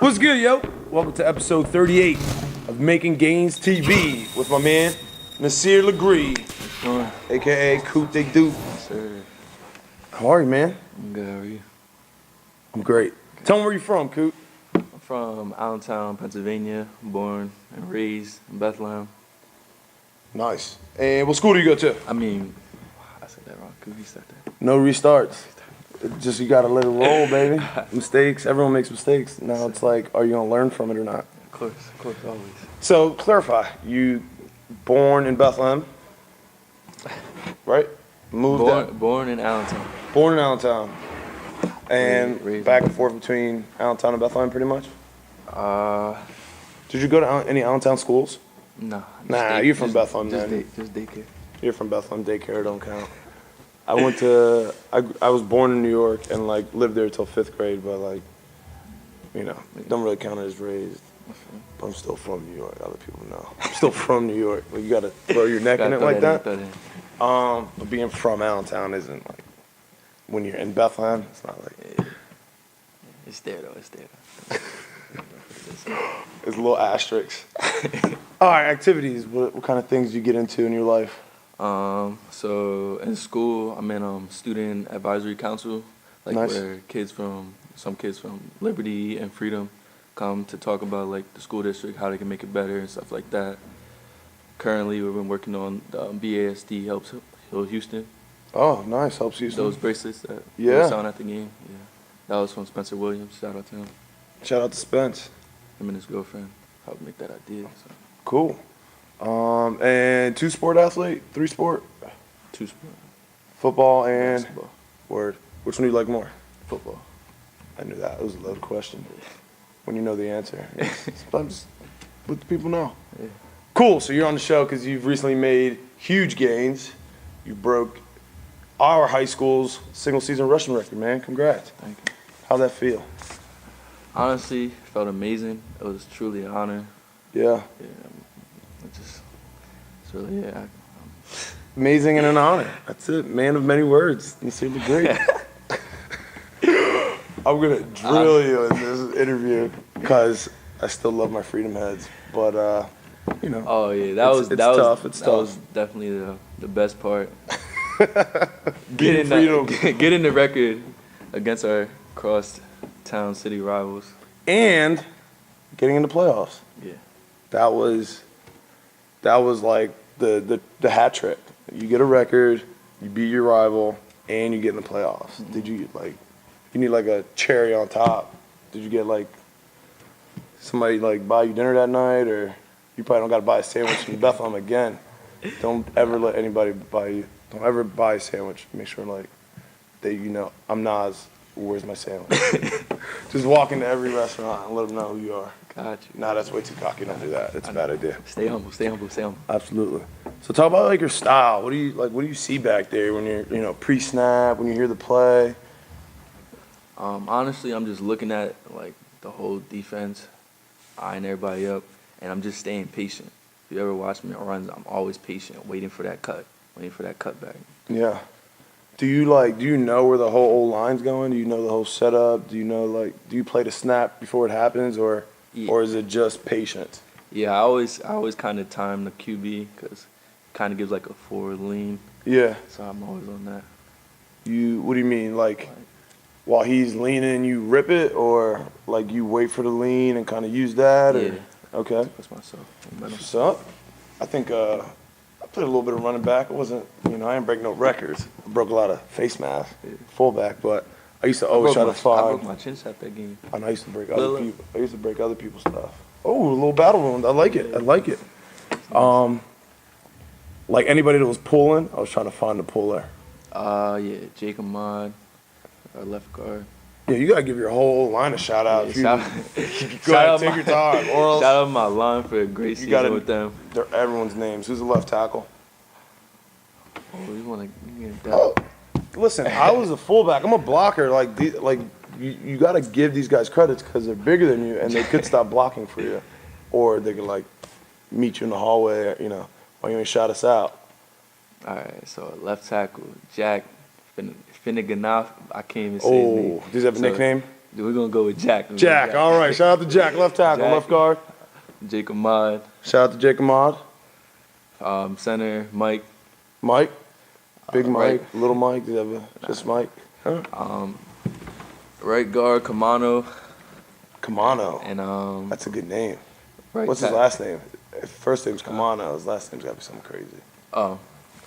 What's good, yo? Welcome to episode 38 of MKN GNZ Tv with my man, Nasir Legree, a.k.a. Coot They Do. Sir. How are you, man? I'm good, how are you? I'm great. Tell me where you're from, Coot. I'm from Allentown, Pennsylvania, born and raised in Bethlehem. Nice. And what school do you go to? I said that wrong. Could we start that? No restarts. Just you gotta let it roll, baby. Mistakes, everyone makes mistakes. Now it's like, are you gonna learn from it or not? Of course, always. So, clarify, you born in Bethlehem, right? Born in Allentown. Born in Allentown. And Raised back and forth between Allentown and Bethlehem, pretty much? Did you go to any Allentown schools? No. Nah, you're from Bethlehem, man. Just daycare. You're from Bethlehem. Daycare don't count. I was born in New York and like lived there till 5th grade, but like, you know, don't really count as raised. But I'm still from New York. Other people know. I'm still from New York. Like, you gotta throw your neck in it like that. But being from Allentown isn't like, when you're in Bethlehem, it's not like. Yeah. It's there though. It's a little asterisk. All right, activities. What kind of things do you get into in your life? So in school, I'm in student advisory council, like Nice. where some kids from Liberty and Freedom come to talk about like the school district, how they can make it better and stuff like that. Currently, we've been working on the BASD Helps Heal Houston. Oh, nice. Helps you. Those bracelets that Yeah. were selling at the game. Yeah, that was from Spencer Williams. Shout out to him. Shout out to Spence. Him and his girlfriend helped make that idea. So. Cool. And 2-sport athlete, 3-sport, 2-sport. football and Basketball. word. Which one do you like more? Football. I knew that. It was a loaded question. When you know the answer, sometimes let the people know. Yeah. Cool. So you're on the show because you've recently made huge gains. You broke our high school's single-season rushing record, man. Congrats. Thank you. How'd that feel? Honestly, it felt amazing. It was truly an honor. Yeah. Yeah, it's really, yeah. Amazing and an honor. That's it. Man of many words. Nasir Legree. I'm going to drill you in this interview because I still love my freedom heads. But, you know. Oh, yeah. It's tough. It's that tough. was definitely the best part. Getting freedom. Getting the record against our cross-town city rivals. And getting in the playoffs. Yeah. That was like the hat trick. You get a record, you beat your rival, and you get in the playoffs. Mm-hmm. Did you you need like a cherry on top? Did you get like somebody like buy you dinner that night, or you probably don't got to buy a sandwich in Bethlehem again? Don't ever let anybody buy you. Don't ever buy a sandwich. Make sure like that I'm Nas. Where's my sandwich? Just walk into every restaurant and let them know who you are. Got you. Nah, that's way too cocky. Don't do that. It's a bad idea. Stay humble. Absolutely. So talk about like your style. What do you see back there when you're pre-snap, when you hear the play? Honestly, I'm just looking at like the whole defense, eyeing everybody up, and I'm just staying patient. If you ever watch me on runs, I'm always patient, waiting for that cutback. Yeah. Do you know where the whole old line's going? Do you know the whole setup? Do you play the snap before it happens, or is it just patience? Yeah, I always kind of time the QB because it kind of gives like a forward lean. Yeah. So I'm always on that. What do you mean, like while he's leaning, you rip it, or like you wait for the lean and kind of use that? Yeah. Or? Okay. That's myself. What's up? I think I played a little bit of running back. It wasn't, I didn't break no records. I broke a lot of face masks, fullback, but I used to always try to find. I broke my chin strap that game. I used to break other people. I used to break other people's stuff. Oh, a little battle wound. I like it. Like anybody that was pulling, I was trying to find the puller. Yeah, Jake Ahmad, our left guard. Yeah, you gotta give your whole line a shout out. Yeah, Go ahead, take your time. Or else shout out my line for a great season with them. They're everyone's names. Who's the left tackle? Oh, you want to get that? Oh, listen, I was a fullback. I'm a blocker. You got to give these guys credits because they're bigger than you, and they could stop blocking for you, or they could meet you in the hallway. Why you ain't shout us out? All right, so left tackle Jack Finneganov. I can't even say his name. Does he have a nickname? We're gonna go with Jack. Jack. All right. Shout out to Jack, left tackle, Jack. left guard. Jake Ahmad. Shout out to Jake Ahmad. Center Mike. Mike. Big Mike, right. little Mike. Do you have just Mike? Huh? Right guard Kamano. Kamano. And That's a good name. right What's his last name? If first name's Kamano. His last name's got to be something crazy. Oh,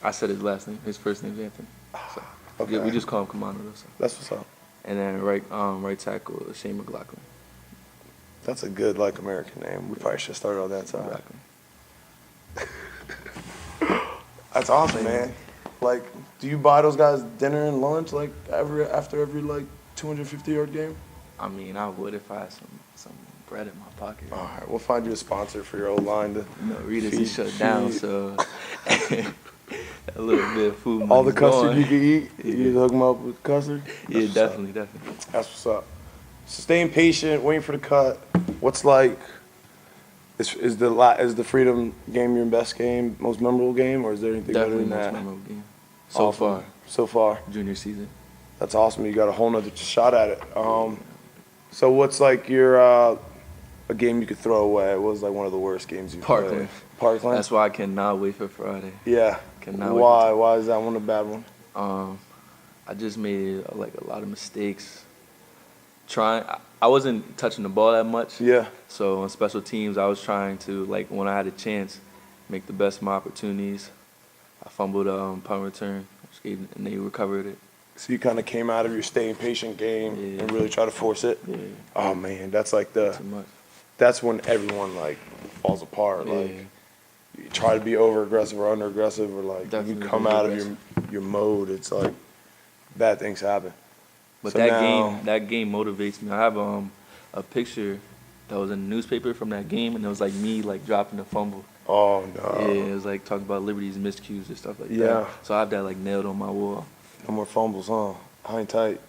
I said his last name. His first name's Anthony. So, Okay. yeah, we just call him Kamano though. So. That's what's up. And then right tackle Shane McLaughlin. That's a good, like, American name. We probably should have started on that side. That's awesome, man. Like, do you buy those guys dinner and lunch, like, after every, like, 250-yard game? I mean, I would if I had some bread in my pocket. All right, we'll find you a sponsor for your O-line to Rita's he shut down, so a little bit of food. All the custard going. you can eat, Yeah. you hook them up with custard? Yeah, definitely. That's what's up. So staying patient, waiting for the cut. What's like, is the Freedom game your best game, most memorable game, or is there anything Definitely better than most that? memorable game. So Awesome. far, So far. junior season. That's awesome. You got a whole nother shot at it. So what's like your a game you could throw away? What was like one of the worst games you played? Parkland. Parkland? That's why I cannot wait for Friday. Yeah. Cannot Why? Why is that one a bad one? I just made like a lot of mistakes. I wasn't touching the ball that much. Yeah. So on special teams, I was trying to, like, when I had a chance, make the best of my opportunities. I fumbled a punt return, and they recovered it. So you kind of came out of your staying patient game and really try to force it. Yeah. Oh man, that's like Too much. that's when everyone like falls apart. Yeah. Like you try to be over aggressive or under aggressive, or like Definitely you come out of over-aggressive. your mode. It's like bad things happen. But So that now- game motivates me. I have a picture that was in the newspaper from that game, and it was like me like dropping the fumble. Oh no. Yeah, it was like talking about Liberty's miscues and stuff like Yeah. that. So I have that like nailed on my wall. No more fumbles, huh? Hang tight.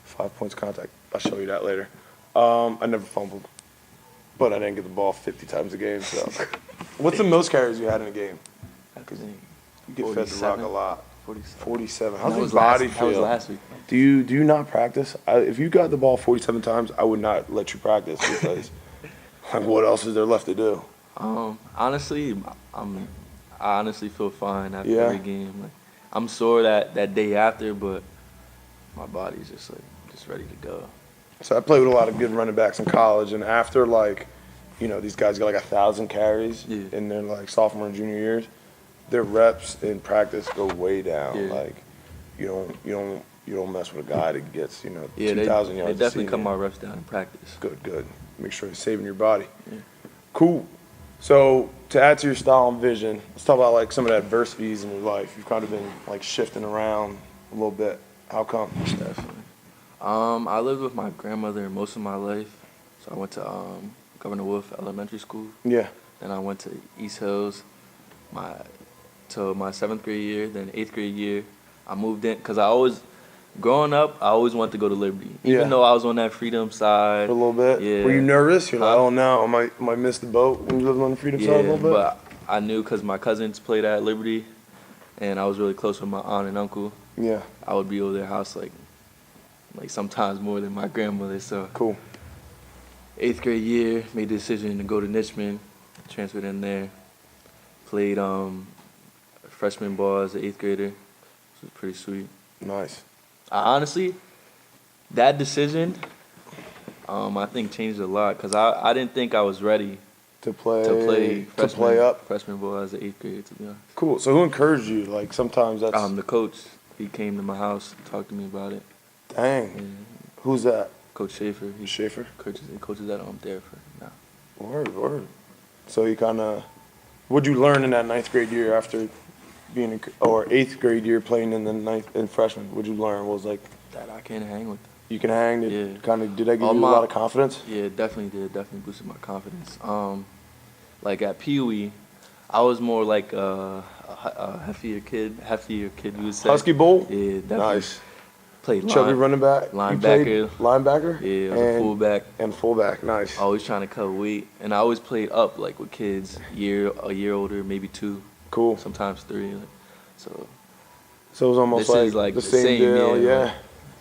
5 points contact. I'll show you that later. I never fumbled, but I didn't get the ball 50 times a game. So, what's the most carries you had in a game? Because you get fed the rock 47. a lot. 47. 47. How's That your was body That was feel? last week. Do you not practice? If you got the ball 47 times, I would not let you practice because like, what else is there left to do? Honestly, I honestly feel fine after Yeah. every game. Like, I'm sore that day after, but my body's just ready to go. So I played with a lot of good running backs in college, and after like, these guys got like 1,000 carries in their like sophomore and junior years, their reps in practice go way down. Yeah. Like, you don't mess with a guy that gets 2,000 They yards. definitely a cut season. my reps down in practice. Good. Make sure you're saving your body. Yeah. Cool. So to add to your style and vision, let's talk about like some of the adversities in your life. You've kind of been like shifting around a little bit. How come? Definitely. I lived with my grandmother most of my life. So I went to Governor Wolf Elementary School. Yeah. Then I went to East Hills till my 7th grade year. Then 8th grade year, I moved in because growing up, I always wanted to go to Liberty. Even though I was on that Freedom side. For a little bit? Yeah. Were you nervous? You're like, oh no, I might miss the boat when you lived on the Freedom side a little bit? But I knew because my cousins played at Liberty, and I was really close with my aunt and uncle. Yeah. I would be over their house like sometimes more than my grandmother. So Cool. 8th grade year, made the decision to go to Richmond, transferred in there, played freshman ball as an 8th grader, which was pretty sweet. Nice. Honestly, that decision, I think changed a lot because I didn't think I was ready To play up? freshman ball as an 8th grader, to be honest. Cool. So who encouraged you? Like sometimes that's The coach, he came to my house, talked to me about it. dang. And Who's that? Coach Schaefer, he Schaefer? coaches at Derford now. Word. So you kind of, what'd you learn in that 9th grade year after being or 8th grade year playing in the 9th and freshman? What'd you learn? What was like That I can't hang with them. you can hang? Yeah. Did that give you a lot of confidence? Yeah, it definitely did. Definitely boosted my confidence. Like at Pee Wee, I was more like a heftier kid, you would say. Husky Bowl? Yeah, definitely. Nice. Played Chubby running back. You played linebacker. linebacker. Yeah, I was a fullback. And fullback. Nice. Always trying to cut weight, and I always played up like with kids, a year older, maybe 2, Cool. sometimes 3. So So it was almost this is like the same deal. yeah, Yeah. like,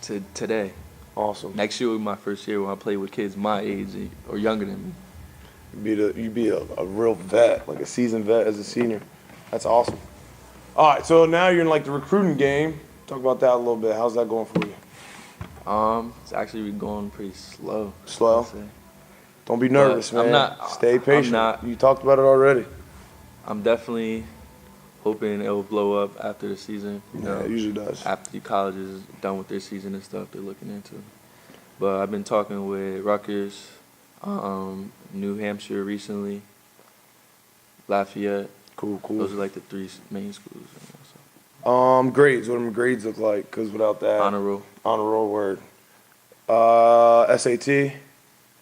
to today. Awesome. Next year will be my first year when I play with kids my age or younger than me. You'd be a real vet, like a seasoned vet as a senior. That's awesome. All right, so now you're in like the recruiting game. Talk about that a little bit. How's that going for you? It's actually going pretty slow. Slow? I'd say. Don't be nervous, But man. Stay patient. You talked about it already. I'm definitely hoping it will blow up after the season. Yeah, it usually does. After the college is done with their season and stuff they're looking into. But I've been talking with Rutgers, New Hampshire recently, Lafayette. Cool. Those are like the three main schools. Grades. What do grades look like? Because without that, Honor roll. Honor roll word. SAT.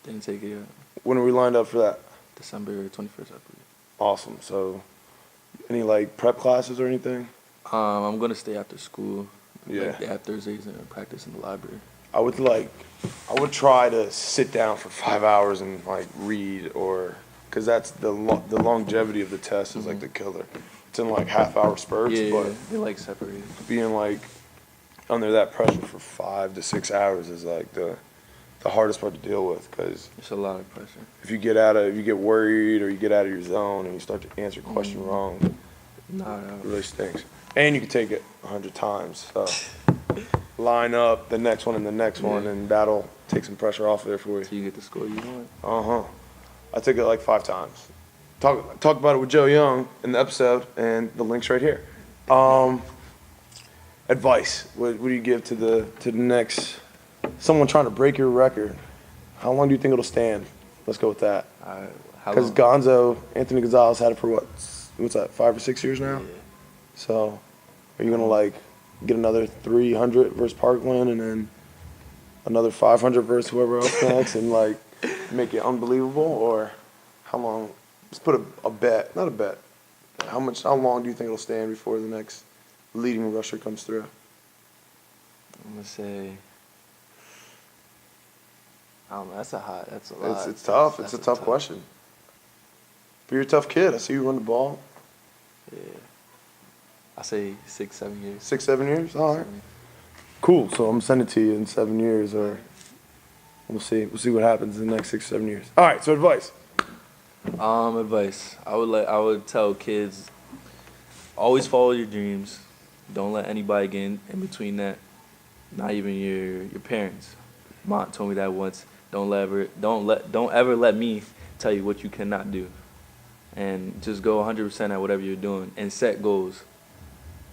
Didn't take it yet. When are we lined up for that? December 21st, I believe. Awesome. So, any like prep classes or anything? I'm gonna stay after school. Yeah. Like, they have Thursdays and practice in the library. I would try to sit down for 5 hours and like read, or because that's the longevity of the test is like the killer. It's in like half-hour spurts, but they like separated. being like under that pressure for 5 to 6 hours is like the hardest part to deal with, because It's a lot of pressure. if you get worried or you get out of your zone and you start to answer a question wrong, it really stinks. And you can take it 100 times. So line up the next one and the next one, and that'll take some pressure off of there for you. So you get the score you want. I took it like 5 times. Talk about it with Joe Young in the episode, and the link's right here. Advice. What do you give to the next someone trying to break your record? How long do you think it'll stand? Let's go with that. Because Anthony Gonzalez had it for what's that, 5 or 6 years now? Yeah. So are you gonna like get another 300 versus Parkland and then another 500 versus whoever else next and like make it unbelievable? Or how long? Let's put a bet, not a bet. How long do you think it'll stand before the next leading rusher comes through? I'm gonna say, I don't know. That's a lot. It's tough. It's a tough question. But you're a tough kid. I see you run the ball. Yeah. I say 6, 7 years. 6, 7 years. All right. Cool. So I'm gonna send it to you in 7 years, or we'll see. We'll see what happens in the next 6, 7 years. All right. So advice. Advice. I would tell kids, always follow your dreams. Don't let anybody get in between that. Not even your parents. Mom told me that once. Don't ever let me tell you what you cannot do. And just go 100% at whatever you're doing and set goals.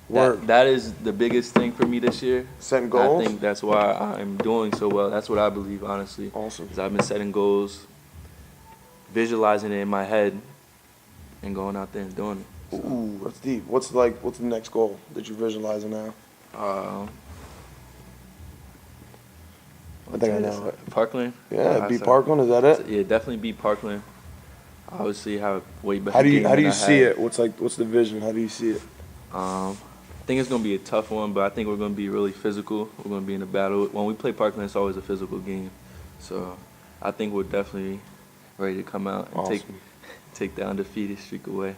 That is the biggest thing for me this year. Setting goals? I think that's why I'm doing so well. That's what I believe, honestly. Awesome. Because I've been setting goals, visualizing it in my head, and going out there and doing it. So. Ooh, that's deep. What's the next goal that you're visualizing now? I think I know it. Parkland. Yeah, beat Parkland. Is that it? Yeah, definitely beat Parkland. Obviously, have a way better. How do you see it? What's the vision? How do you see it? I think it's gonna be a tough one, but I think we're gonna be really physical. We're gonna be in a battle. When we play Parkland, it's always a physical game. So I think we're definitely ready to come out and take the undefeated streak away.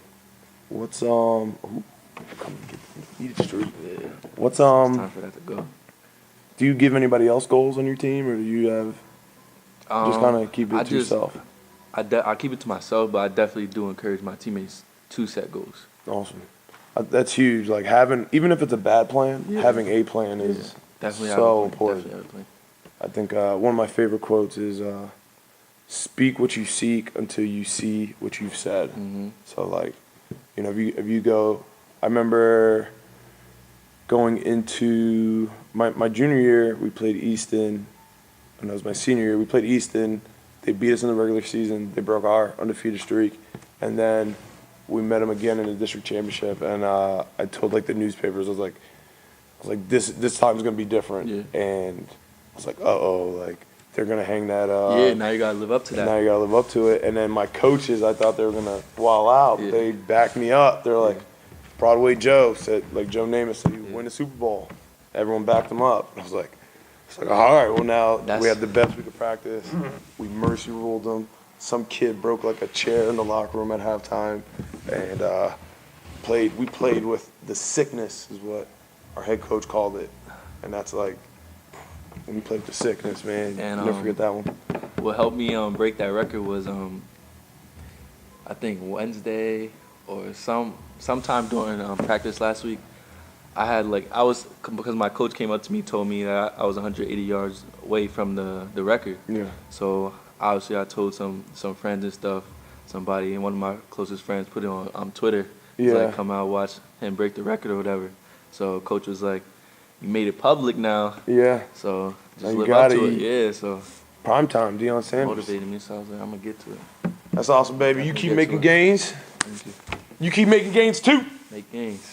What's come get the undefeated streak. Yeah. What's It's time for that to go. Do you give anybody else goals on your team, or do you have just kind of keep it to yourself? I keep it to myself, but I definitely do encourage my teammates to set goals. Awesome. That's huge. Like even if it's a bad plan, having a plan is definitely so important. Definitely have a plan. I think one of my favorite quotes is, "Speak what you seek until you see what you've said." Mm-hmm. So like, if you go, I remember going into my junior year, we played Easton, and that was my senior year. We played Easton. They beat us in the regular season. They broke our undefeated streak, and then we met them again in the district championship. And I told like the newspapers, I was like, this time's gonna be different. Yeah. And I was like, like they're gonna hang that up. Yeah, now you gotta live up to that. Now you gotta live up to it. And then my coaches, I thought they were gonna wall out, but they backed me up. They're like, Broadway Joe said, like Joe Namath said, you win the Super Bowl. Everyone backed him up. And I was like, all right, well now we had the best we could practice. We mercy ruled them. Some kid broke like a chair in the locker room at halftime, and we played with the sickness, is what our head coach called it, and that's like when you played with the Sickness, man. And, Never forget that one. What helped me break that record was I think Wednesday or sometime during practice last week. I had because my coach came up to me, told me that I was 180 yards away from the record. Yeah. So obviously I told some friends and stuff. Somebody, and one of my closest friends put it on Twitter. He's Yeah. like, come out, watch him break the record or whatever. So coach was like, you made it public now. Yeah. So Now just you live got up to it. it. Yeah, so Prime time, Deion Sanders. motivated me. So I was like, I'm going to get to it. That's awesome, baby. You I'ma keep get making to it. gains. Thank you. You keep making gains too. Make gains.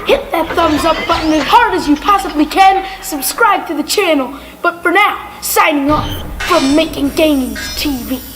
Hit that thumbs up button as hard as you possibly can. Subscribe to the channel. But for now, signing off from Making Gains TV.